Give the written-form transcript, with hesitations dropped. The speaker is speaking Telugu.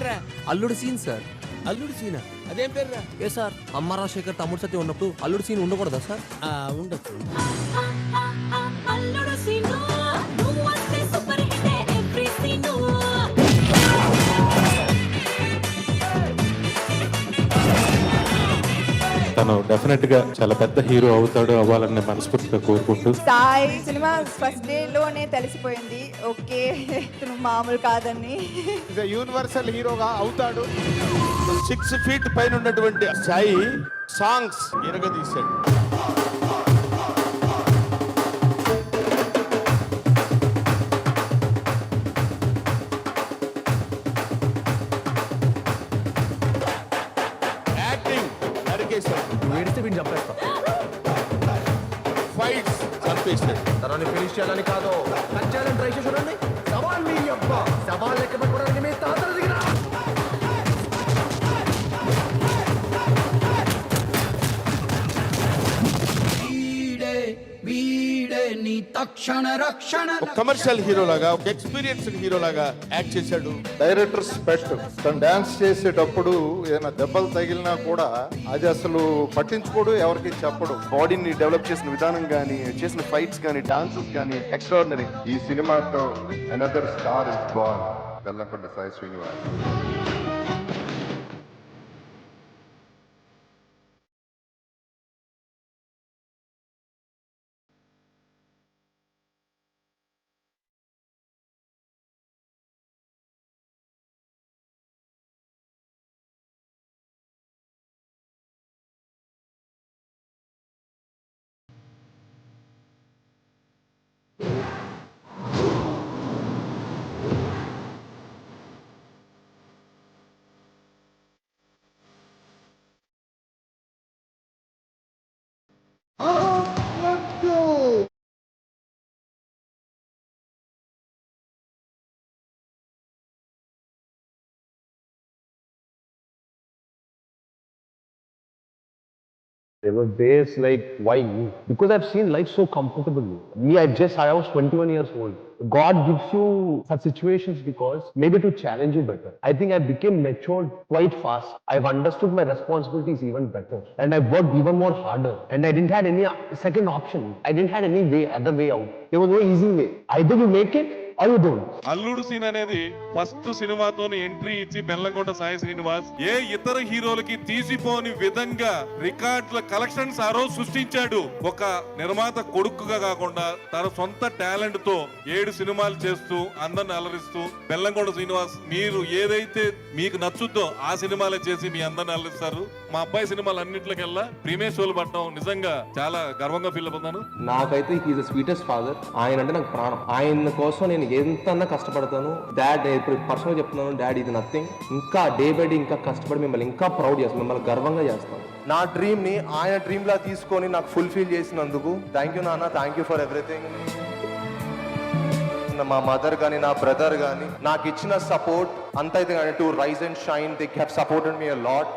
పేర్రా? అల్లుడు సీన్ సార్. అల్లుడు సీనా? అదేం పేర్రా? ఏ సార్, అమ్మ రాజశేఖర్ తమ్ముడు సత్యం ఉన్నప్పుడు అల్లుడు సీన్ ఉండకూడదా సార్? ఉండొచ్చు. అల్లుడు సీను నువ్వు వస్తే సూపర్ హిట్ ఎవ్రీ సీను. తను డెఫినెట్ గా చాలా పెద్ద హీరో అవుతాడు, అవ్వాలని మనస్ఫూర్తిగా కోరుకుంటూ. సాయి సినిమా ఫస్ట్ డే లోనే తెలిసిపోయింది, ఓకే ఇతను మామూలు కాదని. యూనివర్సల్ హీరోగా అవుతాడు. 6 feet పైన ఉన్నటువంటి సాయి సాంగ్స్ ఎరగదీశాడు. యాక్టింగ్ నరికేశాడు. వేడిస్తే వీడిని చంపేస్తా. ఫైట్స్ చంపేశాడు. తనని ఫినిష్ చేయాలని కాదు, కట్ చేయాలని ట్రై చేసి చూడండి. సవాల్ మీ అబ్బా, సవాల్ లెక్క పెట్టుకోవడానికి మీ తాతలు దిగిరా. ఒక కమర్షియల్ హీరో లాగా, ఒక ఎక్స్పీరియన్స్డ్ హీరో లాగా యాక్ట్ చేశాడు. డైరెక్టర్ స్పెక్ట్ తను డాన్స్ చేసేటప్పుడు ఏదైనా దెబ్బలు తగిలినా కూడా అది అసలు పట్టించుకోడు, ఎవరికి చెప్పడు. బాడీని డెవలప్ చేసిన విధానం కానీ, చేసిన ఫైట్స్ కానీ, డాన్సెస్ కానీ ఎక్స్ట్రాడినరీ. ఈ సినిమాతో another star is born, Bellamkonda Sai Srinivas. There were days like, why me? Because I've seen life so comfortably. I was 21 years old. God gives you such situations because maybe to challenge you better. I think I became matured quite fast. I've understood my responsibilities even better. And I worked even more harder. And I didn't have any second option. I didn't have any other way out. There was no easy way. Either you make it, అల్లుడు సీన్ అనేది ఫస్ట్ సినిమాతో ఎంట్రీ ఇచ్చి బెల్లంకొండ సాయి శ్రీనివాస్ ఏ ఇతర హీరోలకి తీసిపోని విధంగా రికార్డుల కలెక్షన్స్ ఆ రోజు సృష్టించాడు. ఒక నిర్మాత కొడుకుగా కాకుండా తన సొంత టాలెంట్ తో 7 సినిమాలు చేస్తూ అందరిని అలరిస్తూ బెల్లంకొండ శ్రీనివాస్ మీరు ఏదైతే మీకు నచ్చుద్దో ఆ సినిమాలే చేసి మీ అందరిని అలరిస్తారు. మా అబ్బాయి సినిమాలు అన్నింటికెల్లా ప్రీమియర్ షోలు పడటం నిజంగా చాలా గర్వంగా ఫీల్ అవుతున్నాను. నాకైతే హీఈస్ ద స్వీటెస్ట్ ఫాదర్. ఆయన అంటే నాకు ప్రాణం. ఆయన కోసం నేను ఎంత కష్టపడతాను. డాడ్ ఇప్పుడు పర్సనల్ చెప్తున్నాను, డాడ్ ఇది నథింగ్. ఇంకా డే బై డే ఇంకా కష్టపడి మిమ్మల్ని ఇంకా ప్రౌడ్ చేస్తాను, మిమ్మల్ని గర్వంగా చేస్తాను. నా డ్రీమ్ ని ఆయన డ్రీమ్ లా తీసుకొని నాకు ఫుల్ఫిల్ చేసినందుకు థ్యాంక్ యూ నాన్న, థ్యాంక్ యూ ఫర్ ఎవ్రీథింగ్. మా మదర్ కానీ, నా బ్రదర్ కానీ నాకు ఇచ్చిన సపోర్ట్ అంతైతే కానీ to rise and shine, they have supported me a lot.